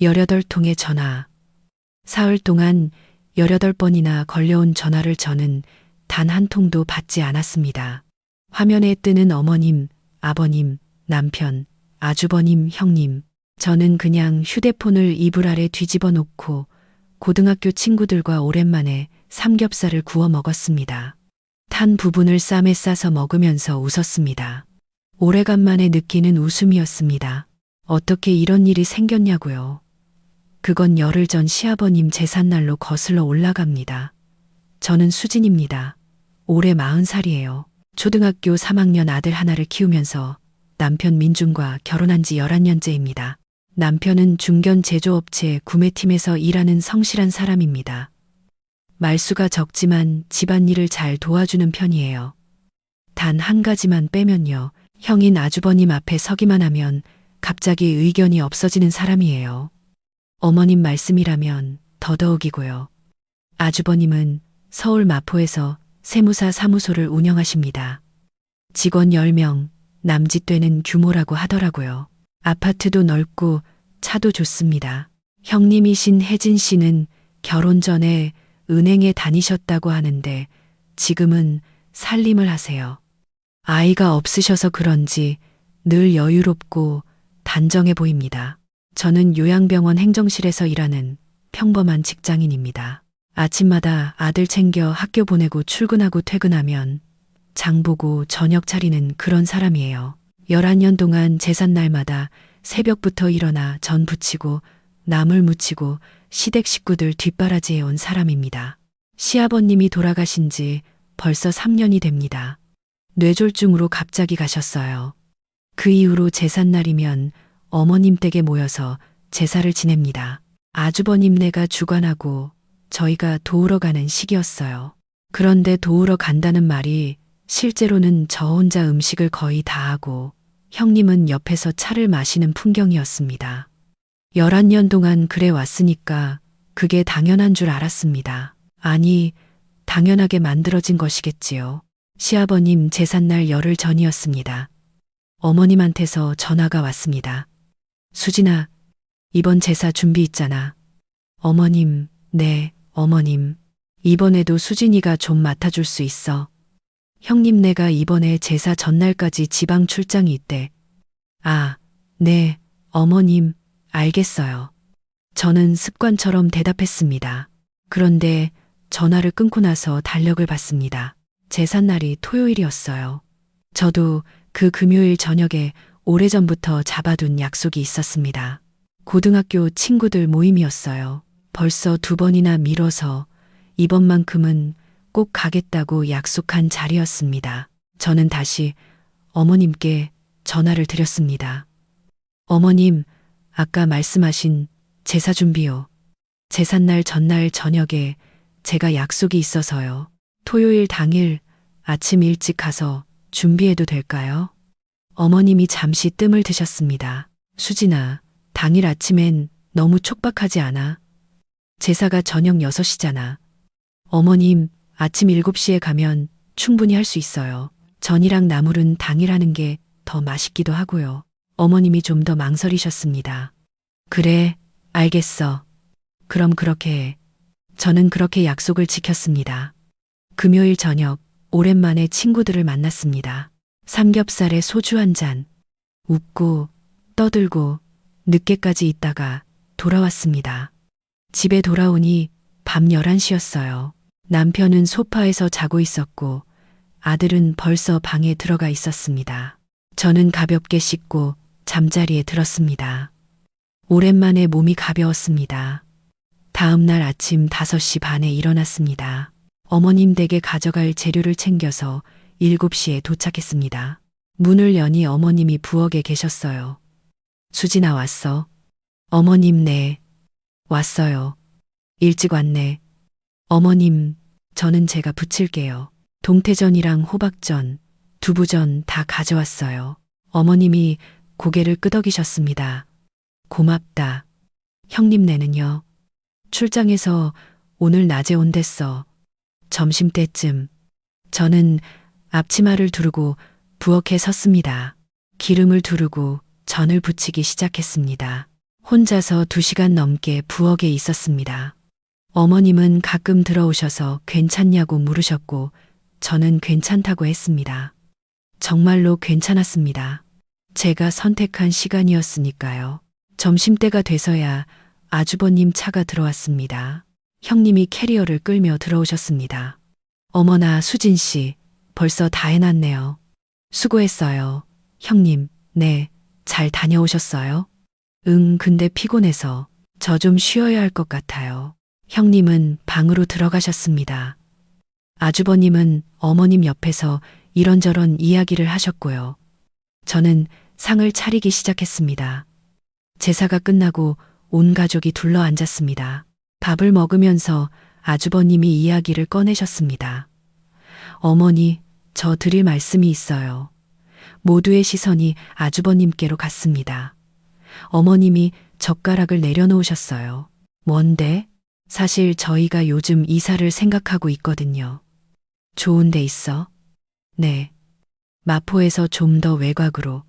18통의 전화. 사흘 동안 18번이나 걸려온 전화를 저는 단 한 통도 받지 않았습니다. 화면에 뜨는 어머님, 아버님, 남편, 아주버님, 형님. 저는 그냥 휴대폰을 이불 아래 뒤집어 놓고 고등학교 친구들과 오랜만에 삼겹살을 구워 먹었습니다. 탄 부분을 쌈에 싸서 먹으면서 웃었습니다. 오래간만에 느끼는 웃음이었습니다. 어떻게 이런 일이 생겼냐고요. 그건 열흘 전 시아버님 제삿날로 거슬러 올라갑니다. 저는 수진입니다. 올해 40살이에요. 초등학교 3학년 아들 하나를 키우면서 남편 민준과 결혼한 지 11년째입니다. 남편은 중견 제조업체 구매팀에서 일하는 성실한 사람입니다. 말수가 적지만 집안일을 잘 도와주는 편이에요. 단 한 가지만 빼면요. 형인 아주버님 앞에 서기만 하면 갑자기 의견이 없어지는 사람이에요. 어머님 말씀이라면 더더욱이고요. 아주버님은 서울 마포에서 세무사 사무소를 운영하십니다. 직원 10명, 남짓되는 규모라고 하더라고요. 아파트도 넓고 차도 좋습니다. 형님이신 혜진 씨는 결혼 전에 은행에 다니셨다고 하는데 지금은 살림을 하세요. 아이가 없으셔서 그런지 늘 여유롭고 단정해 보입니다. 저는 요양병원 행정실에서 일하는 평범한 직장인입니다. 아침마다 아들 챙겨 학교 보내고 출근하고 퇴근하면 장 보고 저녁 차리는 그런 사람이에요. 11년 동안 제삿날마다 새벽부터 일어나 전 부치고 나물 무치고 시댁 식구들 뒷바라지해 온 사람입니다. 시아버님이 돌아가신 지 벌써 3년이 됩니다. 뇌졸중으로 갑자기 가셨어요. 그 이후로 제삿날이면 어머님 댁에 모여서 제사를 지냅니다. 아주버님네가 주관하고 저희가 도우러 가는 시기였어요. 그런데 도우러 간다는 말이 실제로는 저 혼자 음식을 거의 다 하고 형님은 옆에서 차를 마시는 풍경이었습니다. 11년 동안 그래 왔으니까 그게 당연한 줄 알았습니다. 아니, 당연하게 만들어진 것이겠지요. 시아버님 제삿날 열흘 전이었습니다. 어머님한테서 전화가 왔습니다. 수진아, 이번 제사 준비 있잖아. 어머님, 네, 어머님. 이번에도 수진이가 좀 맡아줄 수 있어. 형님네가 이번에 제사 전날까지 지방 출장이 있대. 아, 네, 어머님, 알겠어요. 저는 습관처럼 대답했습니다. 그런데 전화를 끊고 나서 달력을 봤습니다. 제삿날이 토요일이었어요. 저도 그 금요일 저녁에 오래전부터 잡아둔 약속이 있었습니다. 고등학교 친구들 모임이었어요. 벌써 2번이나 미뤄서 이번만큼은 꼭 가겠다고 약속한 자리였습니다. 저는 다시 어머님께 전화를 드렸습니다. 어머님, 아까 말씀하신 제사 준비요. 제삿날 전날 저녁에 제가 약속이 있어서요. 토요일 당일 아침 일찍 가서 준비해도 될까요? 어머님이 잠시 뜸을 드셨습니다. 수진아, 당일 아침엔 너무 촉박하지 않아? 제사가 저녁 6시잖아. 어머님, 아침 7시에 가면 충분히 할 수 있어요. 전이랑 나물은 당일 하는 게 더 맛있기도 하고요. 어머님이 좀 더 망설이셨습니다. 그래, 알겠어. 그럼 그렇게 해. 저는 그렇게 약속을 지켰습니다. 금요일 저녁, 오랜만에 친구들을 만났습니다. 삼겹살에 소주 한 잔, 웃고 떠들고 늦게까지 있다가 돌아왔습니다. 집에 돌아오니 밤 11시였어요. 남편은 소파에서 자고 있었고 아들은 벌써 방에 들어가 있었습니다. 저는 가볍게 씻고 잠자리에 들었습니다. 오랜만에 몸이 가벼웠습니다. 다음 날 아침 5시 반에 일어났습니다. 어머님 댁에 가져갈 재료를 챙겨서 7시에 도착했습니다. 문을 여니 어머님이 부엌에 계셨어요. 수진아 왔어? 어머님 네. 왔어요. 일찍 왔네. 어머님, 저는 제가 부칠게요. 동태전이랑 호박전, 두부전 다 가져왔어요. 어머님이 고개를 끄덕이셨습니다. 고맙다. 형님네는요? 출장에서 오늘 낮에 온댔어. 점심때쯤. 저는 앞치마를 두르고 부엌에 섰습니다. 기름을 두르고 전을 부치기 시작했습니다. 혼자서 2시간 넘게 부엌에 있었습니다. 어머님은 가끔 들어오셔서 괜찮냐고 물으셨고 저는 괜찮다고 했습니다. 정말로 괜찮았습니다. 제가 선택한 시간이었으니까요. 점심때가 돼서야 아주버님 차가 들어왔습니다. 형님이 캐리어를 끌며 들어오셨습니다. 어머나 수진 씨, 벌써 다 해놨네요. 수고했어요. 형님, 네, 잘 다녀오셨어요? 응, 근데 피곤해서 저 좀 쉬어야 할 것 같아요. 형님은 방으로 들어가셨습니다. 아주버님은 어머님 옆에서 이런저런 이야기를 하셨고요. 저는 상을 차리기 시작했습니다. 제사가 끝나고 온 가족이 둘러 앉았습니다. 밥을 먹으면서 아주버님이 이야기를 꺼내셨습니다. 어머니, 저 드릴 말씀이 있어요. 모두의 시선이 아주버님께로 갔습니다. 어머님이 젓가락을 내려놓으셨어요. 뭔데? 사실 저희가 요즘 이사를 생각하고 있거든요. 좋은 데 있어? 네. 마포에서 좀 더 외곽으로.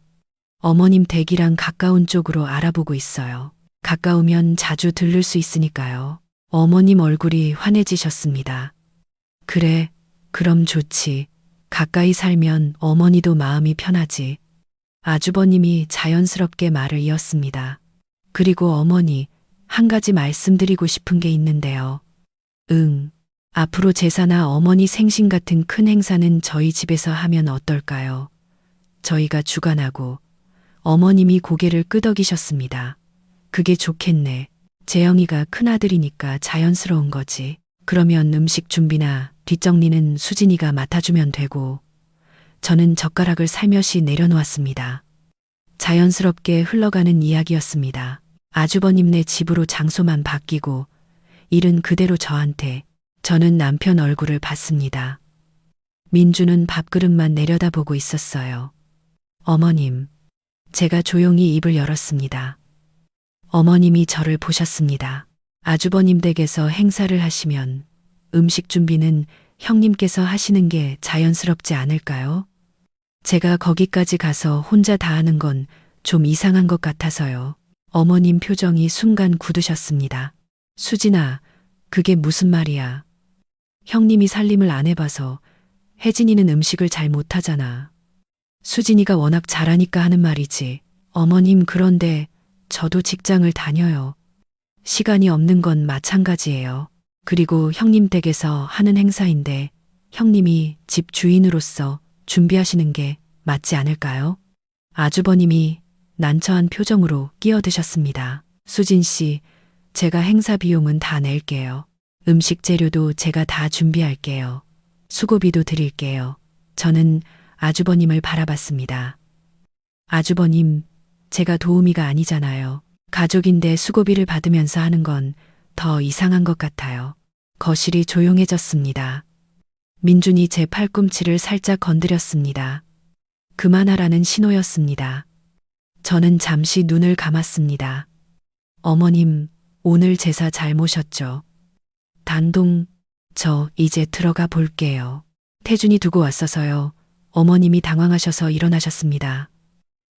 어머님 댁이랑 가까운 쪽으로 알아보고 있어요. 가까우면 자주 들를 수 있으니까요. 어머님 얼굴이 환해지셨습니다. 그래, 그럼 좋지. 가까이 살면 어머니도 마음이 편하지. 아주버님이 자연스럽게 말을 이었습니다. 그리고 어머니, 한 가지 말씀드리고 싶은 게 있는데요. 응. 앞으로 제사나 어머니 생신 같은 큰 행사는 저희 집에서 하면 어떨까요? 저희가 주관하고 어머님이 고개를 끄덕이셨습니다. 그게 좋겠네. 재영이가 큰아들이니까 자연스러운 거지. 그러면 음식 준비나 뒷정리는 수진이가 맡아주면 되고 저는 젓가락을 살며시 내려놓았습니다. 자연스럽게 흘러가는 이야기였습니다. 아주버님네 집으로 장소만 바뀌고 일은 그대로 저한테. 저는 남편 얼굴을 봤습니다. 민주는 밥그릇만 내려다보고 있었어요. 어머님, 제가 조용히 입을 열었습니다. 어머님이 저를 보셨습니다. 아주버님 댁에서 행사를 하시면 음식 준비는 형님께서 하시는 게 자연스럽지 않을까요? 제가 거기까지 가서 혼자 다 하는 건 좀 이상한 것 같아서요. 어머님 표정이 순간 굳으셨습니다. 수진아, 그게 무슨 말이야? 형님이 살림을 안 해봐서 혜진이는 음식을 잘 못하잖아. 수진이가 워낙 잘하니까 하는 말이지. 어머님, 그런데 저도 직장을 다녀요. 시간이 없는 건 마찬가지예요. 그리고 형님 댁에서 하는 행사인데 형님이 집 주인으로서 준비하시는 게 맞지 않을까요? 아주버님이 난처한 표정으로 끼어드셨습니다. 수진 씨, 제가 행사 비용은 다 낼게요. 음식 재료도 제가 다 준비할게요. 수고비도 드릴게요. 저는 아주버님을 바라봤습니다. 아주버님, 제가 도우미가 아니잖아요. 가족인데 수고비를 받으면서 하는 건 더 이상한 것 같아요. 거실이 조용해졌습니다. 민준이 제 팔꿈치를 살짝 건드렸습니다. 그만하라는 신호였습니다. 저는 잠시 눈을 감았습니다. 어머님, 오늘 제사 잘 모셨죠? 단동, 저 이제 들어가 볼게요. 태준이 두고 왔어서요. 어머님이 당황하셔서 일어나셨습니다.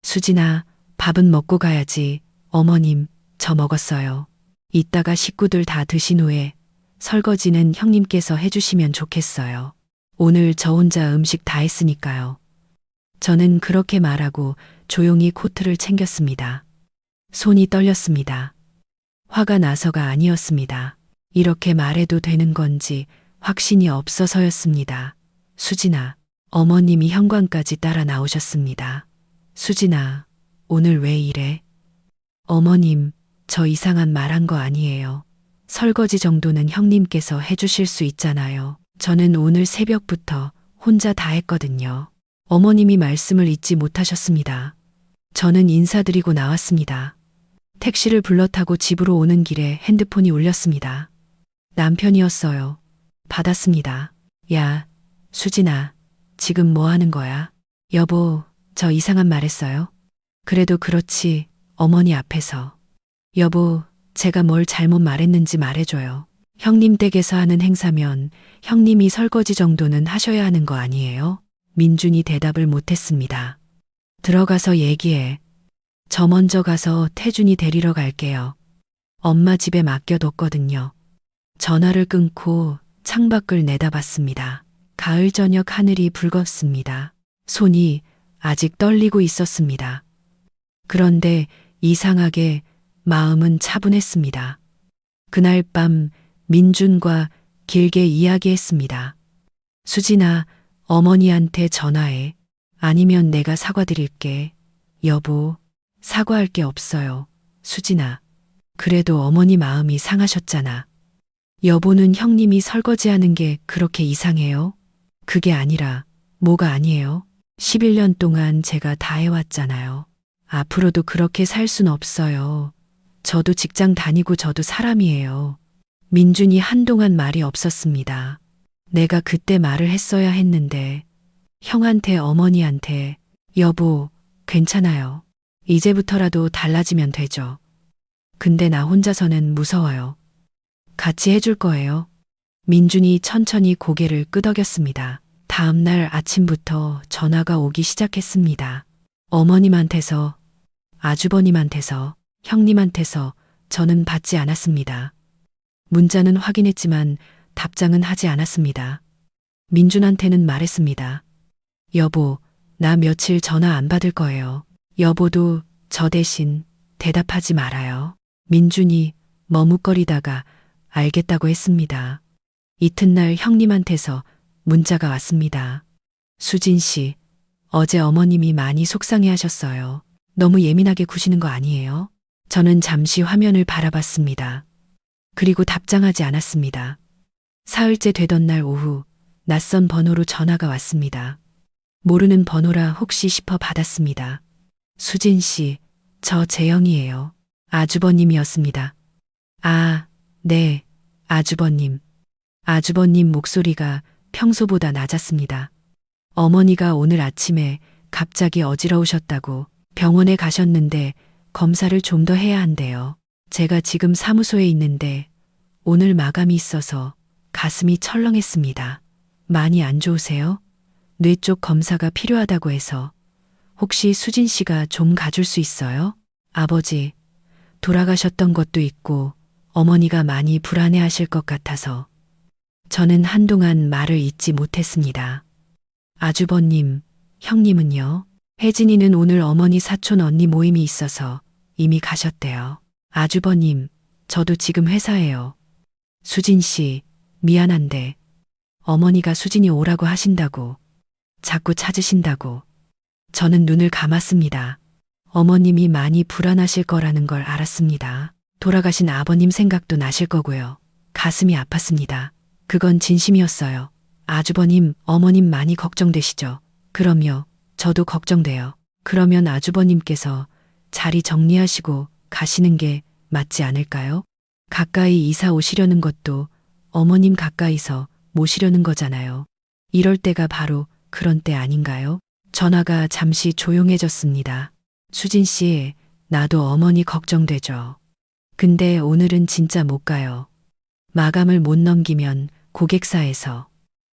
수진아, 밥은 먹고 가야지. 어머님, 저 먹었어요. 이따가 식구들 다 드신 후에 설거지는 형님께서 해주시면 좋겠어요. 오늘 저 혼자 음식 다 했으니까요. 저는 그렇게 말하고 조용히 코트를 챙겼습니다. 손이 떨렸습니다. 화가 나서가 아니었습니다. 이렇게 말해도 되는 건지 확신이 없어서였습니다. 수진아, 어머님이 현관까지 따라 나오셨습니다. 수진아, 오늘 왜 이래? 어머님, 저 이상한 말한 거 아니에요. 설거지 정도는 형님께서 해주실 수 있잖아요. 저는 오늘 새벽부터 혼자 다 했거든요. 어머님이 말씀을 잊지 못하셨습니다. 저는 인사드리고 나왔습니다. 택시를 불러 타고 집으로 오는 길에 핸드폰이 울렸습니다. 남편이었어요. 받았습니다. 야, 수진아, 지금 뭐 하는 거야? 여보, 저 이상한 말 했어요? 그래도 그렇지, 어머니 앞에서. 여보, 제가 뭘 잘못 말했는지 말해줘요. 형님 댁에서 하는 행사면 형님이 설거지 정도는 하셔야 하는 거 아니에요? 민준이 대답을 못했습니다. 들어가서 얘기해. 저 먼저 가서 태준이 데리러 갈게요. 엄마 집에 맡겨뒀거든요. 전화를 끊고 창밖을 내다봤습니다. 가을 저녁 하늘이 붉었습니다. 손이 아직 떨리고 있었습니다. 그런데 이상하게 마음은 차분했습니다. 그날 밤 민준과 길게 이야기했습니다. 수진아, 어머니한테 전화해. 아니면 내가 사과드릴게. 여보, 사과할 게 없어요. 수진아, 그래도 어머니 마음이 상하셨잖아. 여보는 형님이 설거지하는 게 그렇게 이상해요? 그게 아니라 뭐가 아니에요? 11년 동안 제가 다 해왔잖아요. 앞으로도 그렇게 살 순 없어요. 저도 직장 다니고 저도 사람이에요. 민준이 한동안 말이 없었습니다. 내가 그때 말을 했어야 했는데 형한테 어머니한테 여보, 괜찮아요. 이제부터라도 달라지면 되죠. 근데 나 혼자서는 무서워요. 같이 해줄 거예요. 민준이 천천히 고개를 끄덕였습니다. 다음 날 아침부터 전화가 오기 시작했습니다. 어머님한테서, 아주버님한테서, 형님한테서 저는 받지 않았습니다. 문자는 확인했지만 답장은 하지 않았습니다. 민준한테는 말했습니다. 여보, 나 며칠 전화 안 받을 거예요. 여보도 저 대신 대답하지 말아요. 민준이 머뭇거리다가 알겠다고 했습니다. 이튿날 형님한테서 문자가 왔습니다. 수진 씨, 어제 어머님이 많이 속상해 하셨어요. 너무 예민하게 구시는 거 아니에요? 저는 잠시 화면을 바라봤습니다. 그리고 답장하지 않았습니다. 사흘째 되던 날 오후 낯선 번호로 전화가 왔습니다. 모르는 번호라 혹시 싶어 받았습니다. 수진 씨, 저 재영이에요. 아주버님이었습니다. 아, 네, 아주버님. 아주버님 목소리가 평소보다 낮았습니다. 어머니가 오늘 아침에 갑자기 어지러우셨다고 병원에 가셨는데 검사를 좀 더 해야 한대요. 제가 지금 사무소에 있는데 오늘 마감이 있어서 가슴이 철렁했습니다. 많이 안 좋으세요? 뇌 쪽 검사가 필요하다고 해서 혹시 수진 씨가 좀 가줄 수 있어요? 아버지, 돌아가셨던 것도 있고 어머니가 많이 불안해 하실 것 같아서 저는 한동안 말을 잇지 못했습니다. 아주버님, 형님은요? 혜진이는 오늘 어머니 사촌 언니 모임이 있어서 이미 가셨대요. 아주버님, 저도 지금 회사에요. 수진 씨, 미안한데 어머니가 수진이 오라고 하신다고 자꾸 찾으신다고. 저는 눈을 감았습니다. 어머님이 많이 불안하실 거라는 걸 알았습니다. 돌아가신 아버님 생각도 나실 거고요. 가슴이 아팠습니다. 그건 진심이었어요. 아주버님, 어머님 많이 걱정되시죠? 그럼요. 저도 걱정돼요. 그러면 아주버님께서 자리 정리하시고 가시는 게 맞지 않을까요? 가까이 이사 오시려는 것도 어머님 가까이서 모시려는 거잖아요. 이럴 때가 바로 그런 때 아닌가요? 전화가 잠시 조용해졌습니다. 수진 씨, 나도 어머니 걱정되죠. 근데 오늘은 진짜 못 가요. 마감을 못 넘기면 고객사에서.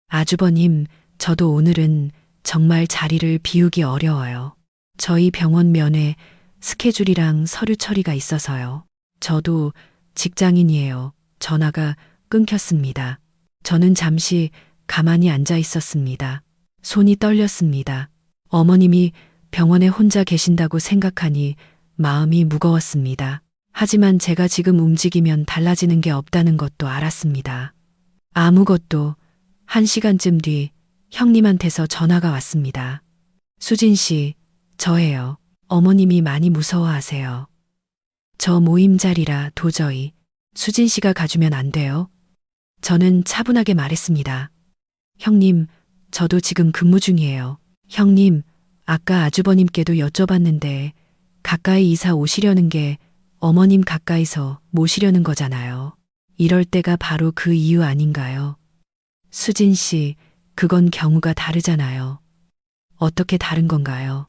아주버님, 저도 오늘은 정말 자리를 비우기 어려워요. 저희 병원 면회 스케줄이랑 서류 처리가 있어서요. 저도 직장인이에요. 전화가 끊겼습니다. 저는 잠시 가만히 앉아 있었습니다. 손이 떨렸습니다. 어머님이 병원에 혼자 계신다고 생각하니 마음이 무거웠습니다. 하지만 제가 지금 움직이면 달라지는 게 없다는 것도 알았습니다. 아무것도 1시간쯤 뒤 형님한테서 전화가 왔습니다. 수진 씨, 저예요. 어머님이 많이 무서워하세요. 저 모임 자리라 도저히 수진 씨가 가주면 안 돼요. 저는 차분하게 말했습니다. 형님, 저도 지금 근무 중이에요. 형님, 아까 아주버님께도 여쭤봤는데 가까이 이사 오시려는 게 어머님 가까이서 모시려는 거잖아요. 이럴 때가 바로 그 이유 아닌가요? 수진 씨, 그건 경우가 다르잖아요. 어떻게 다른 건가요?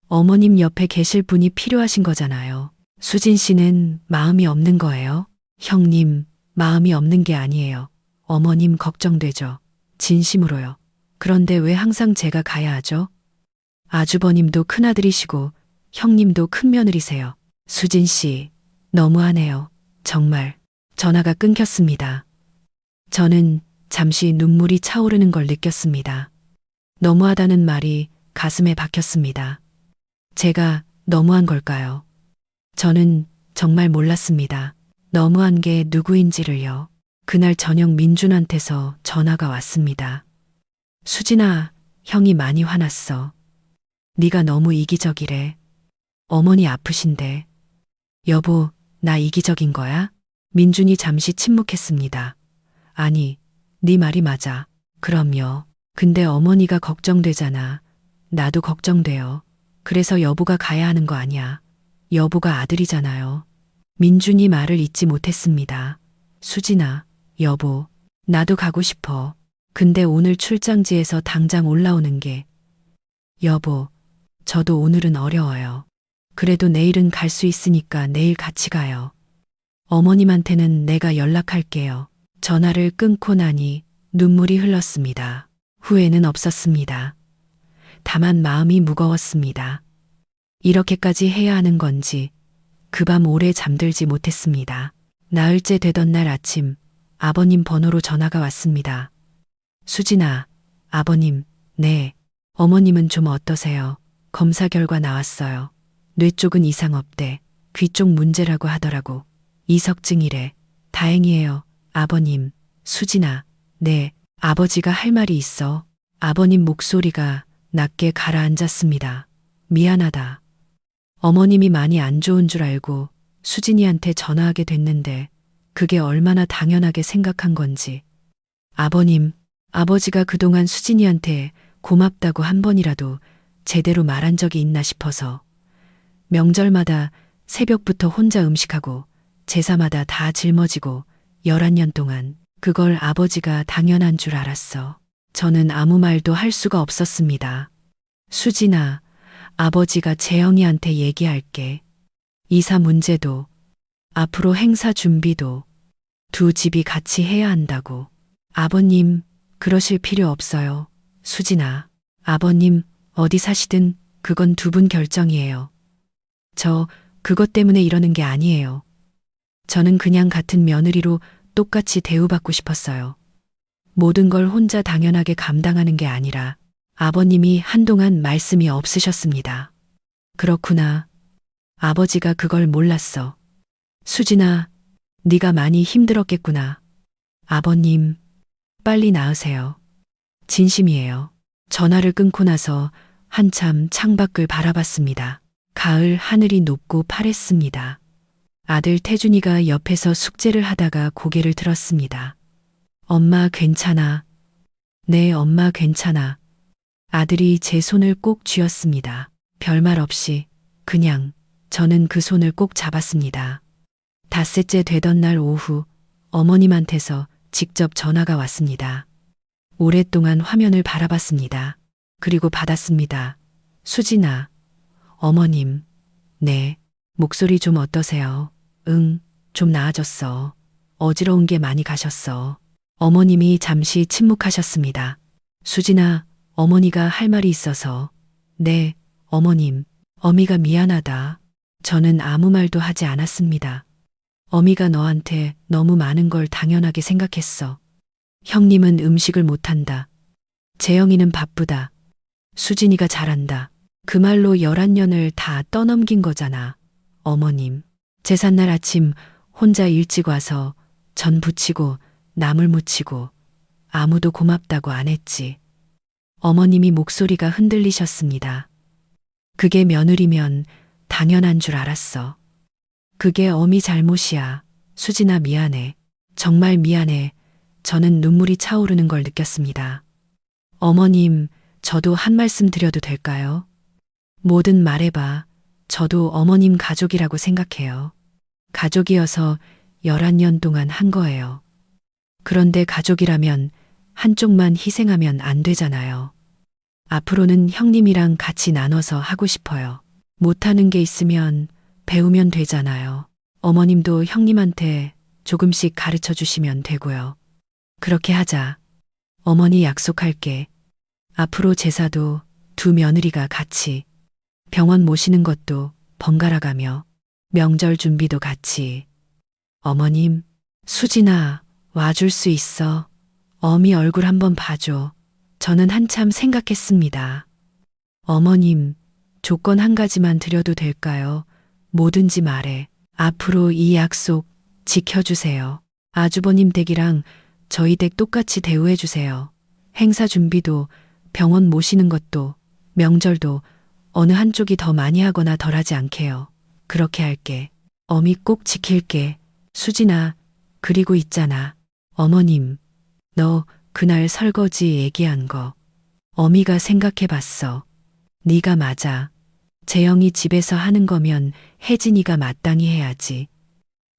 어머님 옆에 계실 분이 필요하신 거잖아요. 수진 씨는 마음이 없는 거예요? 형님, 마음이 없는 게 아니에요. 어머님 걱정되죠. 진심으로요. 그런데 왜 항상 제가 가야 하죠? 아주버님도 큰아들이시고 형님도 큰 며느리세요. 수진 씨, 너무하네요. 정말. 전화가 끊겼습니다. 저는 잠시 눈물이 차오르는 걸 느꼈습니다. 너무하다는 말이 가슴에 박혔습니다. 제가 너무한 걸까요? 저는 정말 몰랐습니다. 너무한 게 누구인지를요. 그날 저녁 민준한테서 전화가 왔습니다. 수진아, 형이 많이 화났어. 네가 너무 이기적이래. 어머니 아프신데. 여보, 나 이기적인 거야? 민준이 잠시 침묵했습니다. 아니, 네 말이 맞아. 그럼요. 근데 어머니가 걱정되잖아. 나도 걱정돼요. 그래서 여보가 가야 하는 거 아니야. 여보가 아들이잖아요. 민준이 말을 잇지 못했습니다. 수진아, 여보, 나도 가고 싶어. 근데 오늘 출장지에서 당장 올라오는 게. 여보, 저도 오늘은 어려워요. 그래도 내일은 갈 수 있으니까 내일 같이 가요. 어머님한테는 내가 연락할게요. 전화를 끊고 나니 눈물이 흘렀습니다. 후회는 없었습니다. 다만 마음이 무거웠습니다. 이렇게까지 해야 하는 건지 그 밤 오래 잠들지 못했습니다. 나흘째 되던 날 아침 아버님 번호로 전화가 왔습니다. 수진아, 아버님, 네. 어머님은 좀 어떠세요? 검사 결과 나왔어요. 뇌 쪽은 이상 없대. 귀 쪽 문제라고 하더라고. 이석증이래. 다행이에요. 아버님, 수진아, 네. 아버지가 할 말이 있어. 아버님 목소리가 낮게 가라앉았습니다. 미안하다. 어머님이 많이 안 좋은 줄 알고 수진이한테 전화하게 됐는데 그게 얼마나 당연하게 생각한 건지. 아버님, 아버지가 그동안 수진이한테 고맙다고 한 번이라도 제대로 말한 적이 있나 싶어서 명절마다 새벽부터 혼자 음식하고 제사마다 다 짊어지고 11년 동안 그걸 아버지가 당연한 줄 알았어. 저는 아무 말도 할 수가 없었습니다. 수진아, 아버지가 재영이한테 얘기할게. 이사 문제도 앞으로 행사 준비도 두 집이 같이 해야 한다고. 아버님, 그러실 필요 없어요. 수진아, 아버님 어디 사시든 그건 두 분 결정이에요. 저 그것 때문에 이러는 게 아니에요. 저는 그냥 같은 며느리로 똑같이 대우받고 싶었어요. 모든 걸 혼자 당연하게 감당하는 게 아니라 아버님이 한동안 말씀이 없으셨습니다. 그렇구나. 아버지가 그걸 몰랐어. 수진아, 네가 많이 힘들었겠구나. 아버님, 빨리 나으세요. 진심이에요. 전화를 끊고 나서 한참 창밖을 바라봤습니다. 가을 하늘이 높고 파랬습니다. 아들 태준이가 옆에서 숙제를 하다가 고개를 들었습니다. 엄마 괜찮아. 네, 엄마 괜찮아. 아들이 제 손을 꼭 쥐었습니다. 별말 없이 그냥 저는 그 손을 꼭 잡았습니다. 닷새째 되던 날 오후 어머님한테서 직접 전화가 왔습니다. 오랫동안 화면을 바라봤습니다. 그리고 받았습니다. 수진아, 어머님, 네, 목소리 좀 어떠세요? 응, 좀 나아졌어. 어지러운 게 많이 가셨어. 어머님이 잠시 침묵하셨습니다. 수진아, 어머니가 할 말이 있어서. 네, 어머님, 어미가 미안하다. 저는 아무 말도 하지 않았습니다. 어미가 너한테 너무 많은 걸 당연하게 생각했어. 형님은 음식을 못한다. 재영이는 바쁘다. 수진이가 잘한다. 그 말로 11년을 다 떠넘긴 거잖아. 어머님. 제삿날 아침 혼자 일찍 와서 전 부치고 나물 무치고 아무도 고맙다고 안 했지. 어머님이 목소리가 흔들리셨습니다. 그게 며느리면 당연한 줄 알았어. 그게 어미 잘못이야. 수진아 미안해. 정말 미안해. 저는 눈물이 차오르는 걸 느꼈습니다. 어머님, 저도 한 말씀 드려도 될까요? 뭐든 말해봐. 저도 어머님 가족이라고 생각해요. 가족이어서 11년 동안 한 거예요. 그런데 가족이라면 한쪽만 희생하면 안 되잖아요. 앞으로는 형님이랑 같이 나눠서 하고 싶어요. 못하는 게 있으면 배우면 되잖아요. 어머님도 형님한테 조금씩 가르쳐 주시면 되고요. 그렇게 하자. 어머니 약속할게. 앞으로 제사도 두 며느리가 같이. 병원 모시는 것도 번갈아 가며 명절 준비도 같이. 어머님, 수진아, 와줄 수 있어. 어미 얼굴 한번 봐줘. 저는 한참 생각했습니다. 어머님, 조건 한 가지만 드려도 될까요? 뭐든지 말해. 앞으로 이 약속 지켜주세요. 아주버님 댁이랑 저희 댁 똑같이 대우해주세요. 행사 준비도, 병원 모시는 것도, 명절도 어느 한쪽이 더 많이 하거나 덜하지 않게요. 그렇게 할게. 어미 꼭 지킬게. 수진아, 그리고 있잖아. 어머님, 너 그날 설거지 얘기한 거 어미가 생각해봤어. 네가 맞아. 재영이 집에서 하는 거면 혜진이가 마땅히 해야지.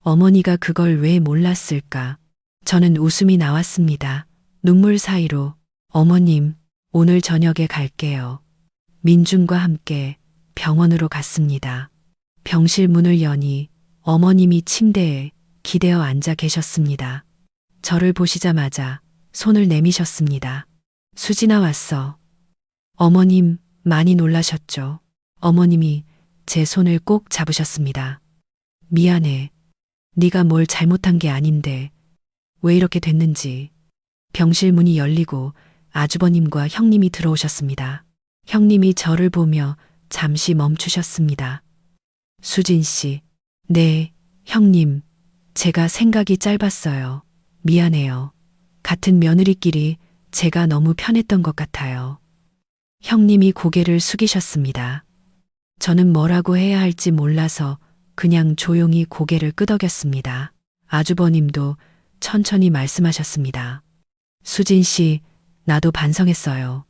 어머니가 그걸 왜 몰랐을까? 저는 웃음이 나왔습니다. 눈물 사이로 어머님, 오늘 저녁에 갈게요. 민준과 함께 병원으로 갔습니다. 병실 문을 여니 어머님이 침대에 기대어 앉아 계셨습니다. 저를 보시자마자 손을 내미셨습니다. 수진아 왔어. 어머님 많이 놀라셨죠? 어머님이 제 손을 꼭 잡으셨습니다. 미안해. 네가 뭘 잘못한 게 아닌데 왜 이렇게 됐는지. 병실 문이 열리고 아주버님과 형님이 들어오셨습니다. 형님이 저를 보며 잠시 멈추셨습니다. 수진 씨. 네, 형님. 제가 생각이 짧았어요. 미안해요. 같은 며느리끼리 제가 너무 편했던 것 같아요. 형님이 고개를 숙이셨습니다. 저는 뭐라고 해야 할지 몰라서 그냥 조용히 고개를 끄덕였습니다. 아주버님도 천천히 말씀하셨습니다. 수진 씨, 나도 반성했어요.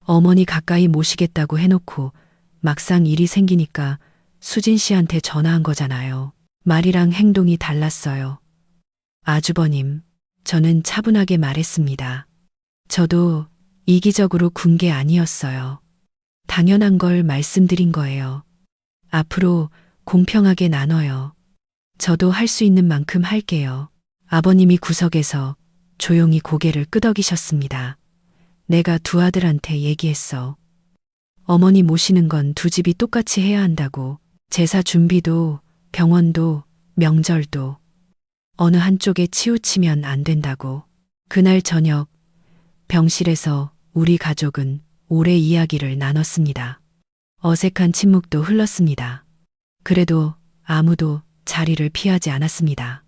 어머니 가까이 모시겠다고 해놓고 막상 일이 생기니까 수진 씨한테 전화한 거잖아요. 말이랑 행동이 달랐어요. 아주버님, 저는 차분하게 말했습니다. 저도 이기적으로 군 게 아니었어요. 당연한 걸 말씀드린 거예요. 앞으로 공평하게 나눠요. 저도 할 수 있는 만큼 할게요. 아버님이 구석에서 조용히 고개를 끄덕이셨습니다. 내가 두 아들한테 얘기했어. 어머니 모시는 건 두 집이 똑같이 해야 한다고. 제사 준비도, 병원도, 명절도 어느 한쪽에 치우치면 안 된다고. 그날 저녁 병실에서 우리 가족은 오래 이야기를 나눴습니다. 어색한 침묵도 흘렀습니다. 그래도 아무도 자리를 피하지 않았습니다.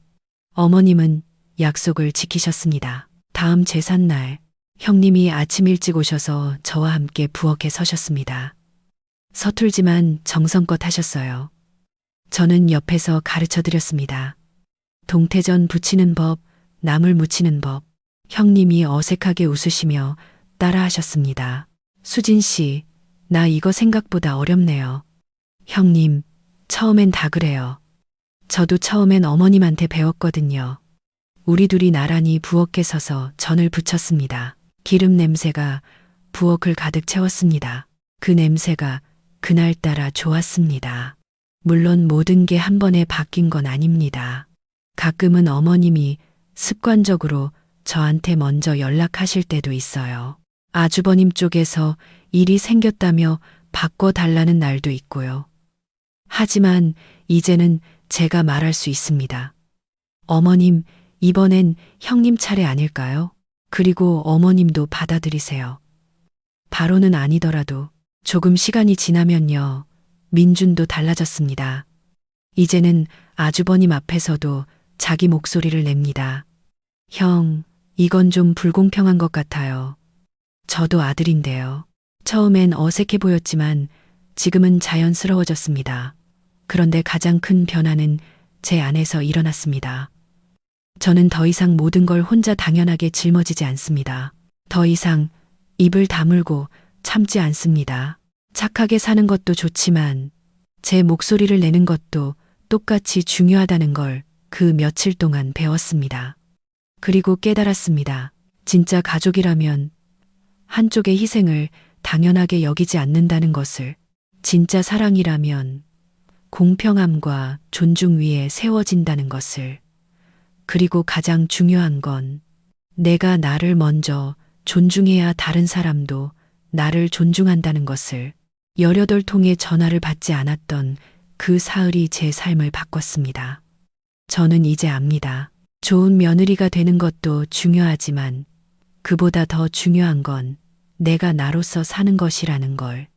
어머님은 약속을 지키셨습니다. 다음 제삿날 형님이 아침 일찍 오셔서 저와 함께 부엌에 서셨습니다. 서툴지만 정성껏 하셨어요. 저는 옆에서 가르쳐 드렸습니다. 동태전 부치는 법, 나물 무치는 법. 형님이 어색하게 웃으시며 따라 하셨습니다. 수진 씨, 나 이거 생각보다 어렵네요. 형님, 처음엔 다 그래요. 저도 처음엔 어머님한테 배웠거든요. 우리 둘이 나란히 부엌에 서서 전을 부쳤습니다. 기름 냄새가 부엌을 가득 채웠습니다. 그 냄새가 그날따라 좋았습니다. 물론 모든 게 한 번에 바뀐 건 아닙니다. 가끔은 어머님이 습관적으로 저한테 먼저 연락하실 때도 있어요. 아주버님 쪽에서 일이 생겼다며 바꿔달라는 날도 있고요. 하지만 이제는 제가 말할 수 있습니다. 어머님, 이번엔 형님 차례 아닐까요? 그리고 어머님도 받아들이세요. 바로는 아니더라도 조금 시간이 지나면요. 민준도 달라졌습니다. 이제는 아주버님 앞에서도 자기 목소리를 냅니다. 형, 이건 좀 불공평한 것 같아요. 저도 아들인데요. 처음엔 어색해 보였지만 지금은 자연스러워졌습니다. 그런데 가장 큰 변화는 제 안에서 일어났습니다. 저는 더 이상 모든 걸 혼자 당연하게 짊어지지 않습니다. 더 이상 입을 다물고 참지 않습니다. 착하게 사는 것도 좋지만 제 목소리를 내는 것도 똑같이 중요하다는 걸 그 며칠 동안 배웠습니다. 그리고 깨달았습니다. 진짜 가족이라면 한쪽의 희생을 당연하게 여기지 않는다는 것을. 진짜 사랑이라면 공평함과 존중 위에 세워진다는 것을. 그리고 가장 중요한 건 내가 나를 먼저 존중해야 다른 사람도 나를 존중한다는 것을. 18통의 전화를 받지 않았던 그 사흘이 제 삶을 바꿨습니다. 저는 이제 압니다. 좋은 며느리가 되는 것도 중요하지만 그보다 더 중요한 건 내가 나로서 사는 것이라는 걸.